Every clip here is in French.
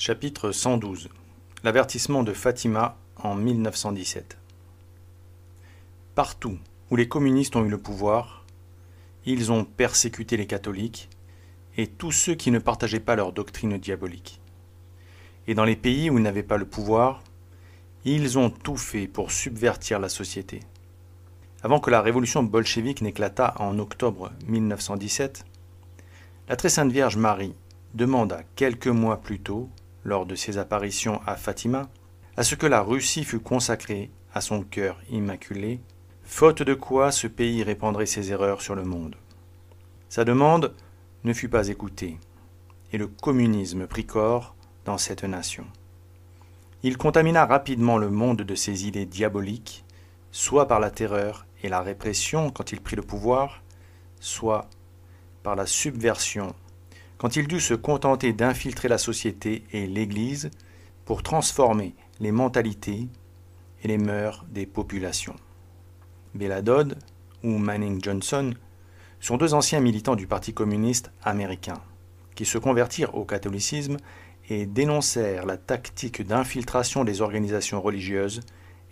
Chapitre 112. L'avertissement de Fatima en 1917. Partout où les communistes ont eu le pouvoir, ils ont persécuté les catholiques et tous ceux qui ne partageaient pas leur doctrine diabolique. Et dans les pays où ils n'avaient pas le pouvoir, ils ont tout fait pour subvertir la société. Avant que la révolution bolchevique n'éclatât en octobre 1917, la très sainte Vierge Marie demanda quelques mois plus tôt, lors de ses apparitions à Fatima, à ce que la Russie fût consacrée à son cœur immaculé, faute de quoi ce pays répandrait ses erreurs sur le monde. Sa demande ne fut pas écoutée, et le communisme prit corps dans cette nation. Il contamina rapidement le monde de ses idées diaboliques, soit par la terreur et la répression quand il prit le pouvoir, soit par la subversion quand il dut se contenter d'infiltrer la société et l'Église pour transformer les mentalités et les mœurs des populations. Bela Dodd ou Manning Johnson sont deux anciens militants du Parti communiste américain qui se convertirent au catholicisme et dénoncèrent la tactique d'infiltration des organisations religieuses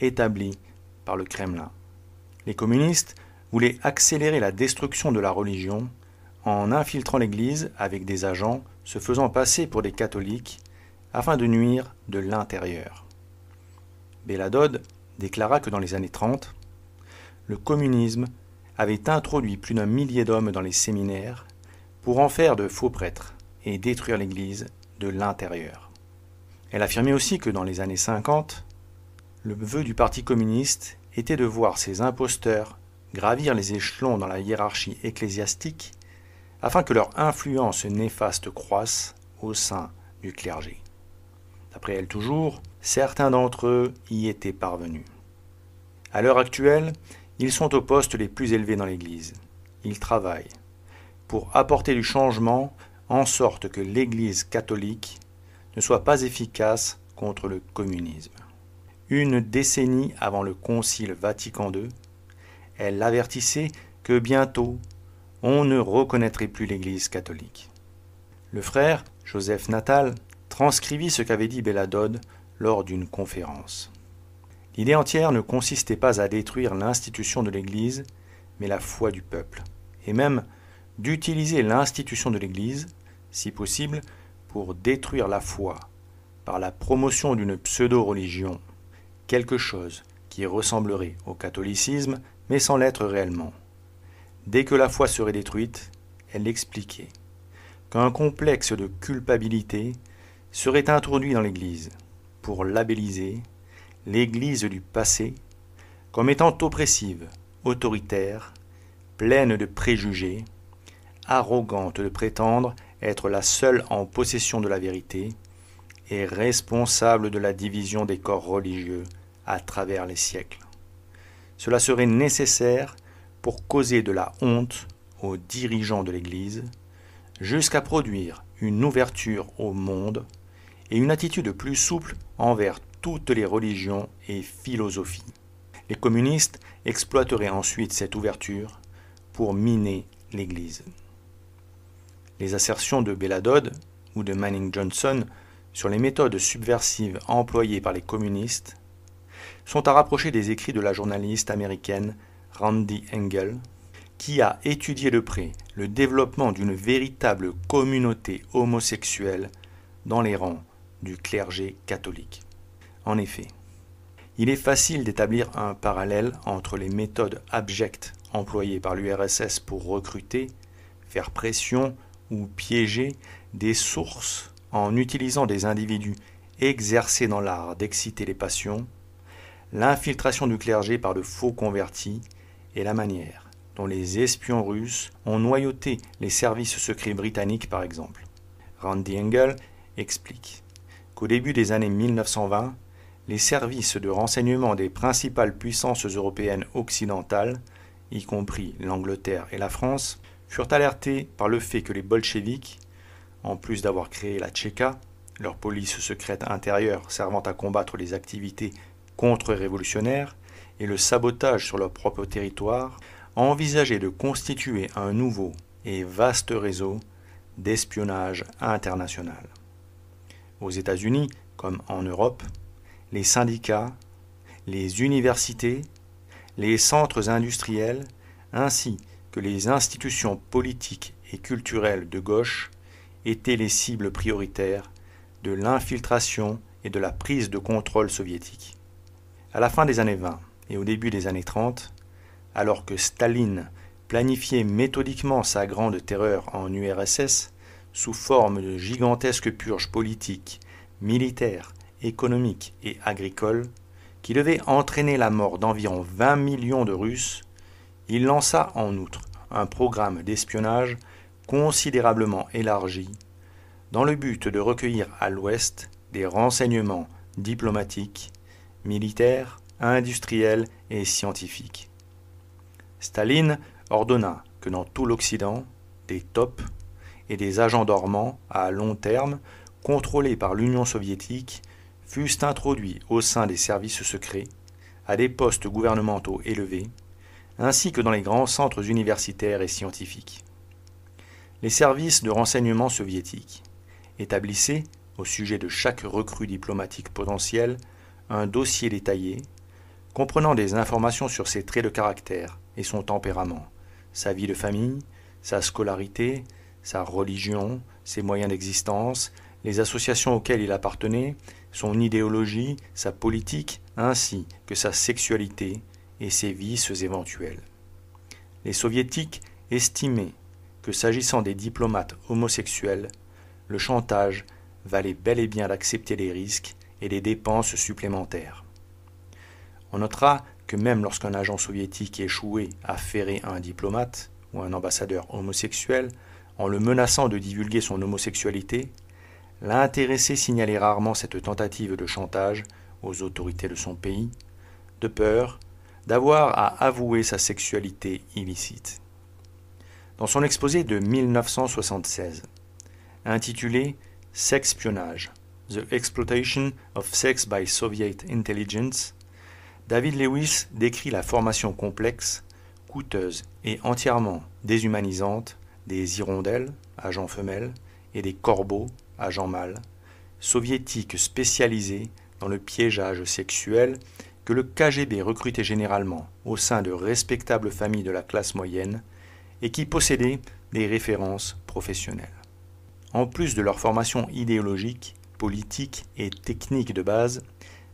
établies par le Kremlin. Les communistes voulaient accélérer la destruction de la religion en infiltrant l'Église avec des agents se faisant passer pour des catholiques afin de nuire de l'intérieur. Bela Dodd déclara que dans les années 30, le communisme avait introduit plus d'1 millier d'hommes dans les séminaires pour en faire de faux prêtres et détruire l'Église de l'intérieur. Elle affirmait aussi que dans les années 50, le vœu du Parti communiste était de voir ces imposteurs gravir les échelons dans la hiérarchie ecclésiastique afin que leur influence néfaste croisse au sein du clergé. D'après elle toujours, certains d'entre eux y étaient parvenus. À l'heure actuelle, ils sont aux postes les plus élevés dans l'Église. Ils travaillent pour apporter du changement en sorte que l'Église catholique ne soit pas efficace contre le communisme. Une décennie avant le Concile Vatican II, elle avertissait que bientôt on ne reconnaîtrait plus l'Église catholique. Le frère, Joseph Natal, transcrivit ce qu'avait dit Bela Dodd lors d'une conférence. L'idée entière ne consistait pas à détruire l'institution de l'Église, mais la foi du peuple, et même d'utiliser l'institution de l'Église, si possible, pour détruire la foi, par la promotion d'une pseudo-religion, quelque chose qui ressemblerait au catholicisme, mais sans l'être réellement. Dès que la foi serait détruite, elle expliquait qu'un complexe de culpabilité serait introduit dans l'Église pour labelliser l'Église du passé comme étant oppressive, autoritaire, pleine de préjugés, arrogante de prétendre être la seule en possession de la vérité et responsable de la division des corps religieux à travers les siècles. Cela serait nécessaire pour causer de la honte aux dirigeants de l'Église, jusqu'à produire une ouverture au monde et une attitude plus souple envers toutes les religions et philosophies. Les communistes exploiteraient ensuite cette ouverture pour miner l'Église. Les assertions de Bela Dodd ou de Manning Johnson sur les méthodes subversives employées par les communistes sont à rapprocher des écrits de la journaliste américaine Randi Engel, qui a étudié de près le développement d'une véritable communauté homosexuelle dans les rangs du clergé catholique. En effet, il est facile d'établir un parallèle entre les méthodes abjectes employées par l'URSS pour recruter, faire pression ou piéger des sources en utilisant des individus exercés dans l'art d'exciter les passions, l'infiltration du clergé par de faux convertis et la manière dont les espions russes ont noyauté les services secrets britanniques par exemple. Randi Engel explique qu'au début des années 1920, les services de renseignement des principales puissances européennes occidentales, y compris l'Angleterre et la France, furent alertés par le fait que les bolcheviks, en plus d'avoir créé la Tchéka, leur police secrète intérieure servant à combattre les activités contre-révolutionnaires et le sabotage sur leur propre territoire, envisageaient de constituer un nouveau et vaste réseau d'espionnage international. Aux États-Unis, comme en Europe, les syndicats, les universités, les centres industriels, ainsi que les institutions politiques et culturelles de gauche étaient les cibles prioritaires de l'infiltration et de la prise de contrôle soviétique. À la fin des années 20 et au début des années 30, alors que Staline planifiait méthodiquement sa grande terreur en URSS sous forme de gigantesques purges politiques, militaires, économiques et agricoles, qui devait entraîner la mort d'environ 20 millions de Russes, il lança en outre un programme d'espionnage considérablement élargi dans le but de recueillir à l'Ouest des renseignements diplomatiques, militaires, industriels et scientifiques. Staline ordonna que dans tout l'Occident, des TOP et des agents dormants à long terme contrôlés par l'Union soviétique fussent introduits au sein des services secrets, à des postes gouvernementaux élevés, ainsi que dans les grands centres universitaires et scientifiques. Les services de renseignement soviétiques établissaient, au sujet de chaque recrue diplomatique potentiel, un dossier détaillé, comprenant des informations sur ses traits de caractère et son tempérament, sa vie de famille, sa scolarité, sa religion, ses moyens d'existence, les associations auxquelles il appartenait, son idéologie, sa politique, ainsi que sa sexualité et ses vices éventuels. Les soviétiques estimaient que s'agissant des diplomates homosexuels, le chantage valait bel et bien d'accepter les risques et les dépenses supplémentaires. On notera que même lorsqu'un agent soviétique échouait à ferrer un diplomate ou un ambassadeur homosexuel en le menaçant de divulguer son homosexualité, l'intéressé signalait rarement cette tentative de chantage aux autorités de son pays, de peur d'avoir à avouer sa sexualité illicite. Dans son exposé de 1976, intitulé « Sexpionnage, The Exploitation of Sex by Soviet Intelligence », David Lewis décrit la formation complexe, coûteuse et entièrement déshumanisante des hirondelles, agents femelles, et des corbeaux, agents mâles, soviétiques spécialisés dans le piégeage sexuel que le KGB recrutait généralement au sein de respectables familles de la classe moyenne et qui possédaient des références professionnelles. En plus de leur formation idéologique, politique et technique de base,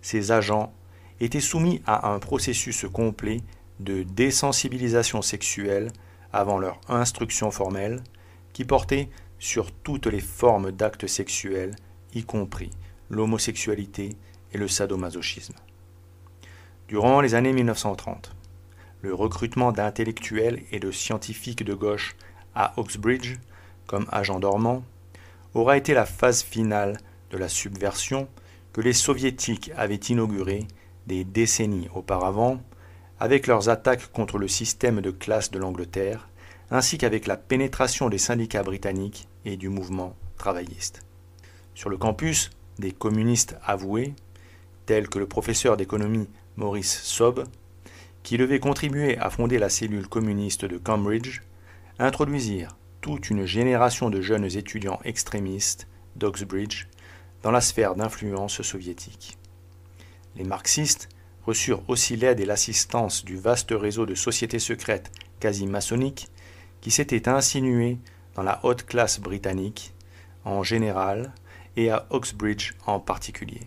ces agents étaient soumis à un processus complet de désensibilisation sexuelle avant leur instruction formelle qui portait sur toutes les formes d'actes sexuels, y compris l'homosexualité et le sadomasochisme. Durant les années 1930, le recrutement d'intellectuels et de scientifiques de gauche à Oxbridge, comme agents dormants, aura été la phase finale de la subversion que les soviétiques avaient inaugurée des décennies auparavant avec leurs attaques contre le système de classe de l'Angleterre, ainsi qu'avec la pénétration des syndicats britanniques et du mouvement travailliste. Sur le campus, des communistes avoués, tels que le professeur d'économie Maurice Sobe, qui devait contribuer à fonder la cellule communiste de Cambridge, introduisirent toute une génération de jeunes étudiants extrémistes d'Oxbridge dans la sphère d'influence soviétique. Les marxistes reçurent aussi l'aide et l'assistance du vaste réseau de sociétés secrètes quasi maçonniques qui s'étaient insinuées dans la haute classe britannique en général et à Oxbridge en particulier.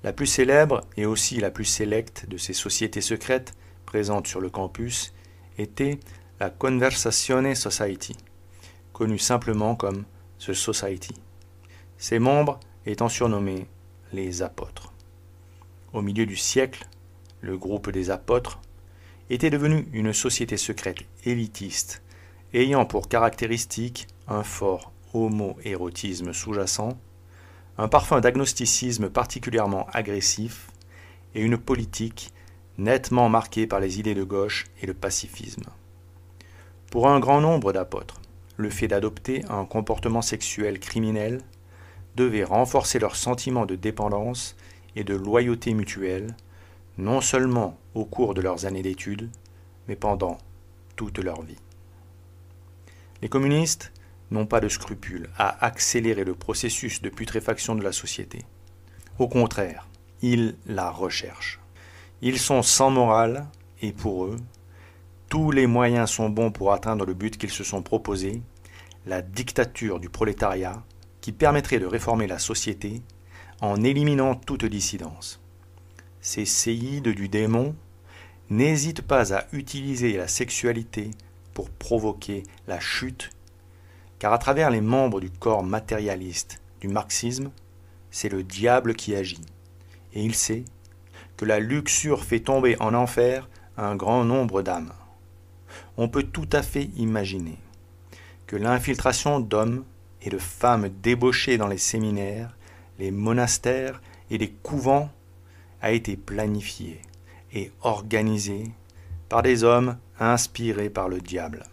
La plus célèbre et aussi la plus sélecte de ces sociétés secrètes présentes sur le campus était la Conversazione Society, connue simplement comme The Society, ses membres étant surnommés les apôtres. Au milieu du siècle, le groupe des apôtres était devenu une société secrète élitiste, ayant pour caractéristique un fort homo-érotisme sous-jacent, un parfum d'agnosticisme particulièrement agressif et une politique nettement marquée par les idées de gauche et le pacifisme. Pour un grand nombre d'apôtres, le fait d'adopter un comportement sexuel criminel devait renforcer leur sentiment de dépendance et de loyauté mutuelle, non seulement au cours de leurs années d'études, mais pendant toute leur vie. Les communistes n'ont pas de scrupule à accélérer le processus de putréfaction de la société. Au contraire, ils la recherchent. Ils sont sans morale et pour eux, tous les moyens sont bons pour atteindre le but qu'ils se sont proposé, la dictature du prolétariat qui permettrait de réformer la société en éliminant toute dissidence. Ces séides du démon n'hésitent pas à utiliser la sexualité pour provoquer la chute, car à travers les membres du corps matérialiste du marxisme, c'est le diable qui agit, et il sait que la luxure fait tomber en enfer un grand nombre d'âmes. On peut tout à fait imaginer que l'infiltration d'hommes et de femmes débauchés dans les séminaires, les monastères et les couvents a été planifiée et organisée par des hommes inspirés par le diable.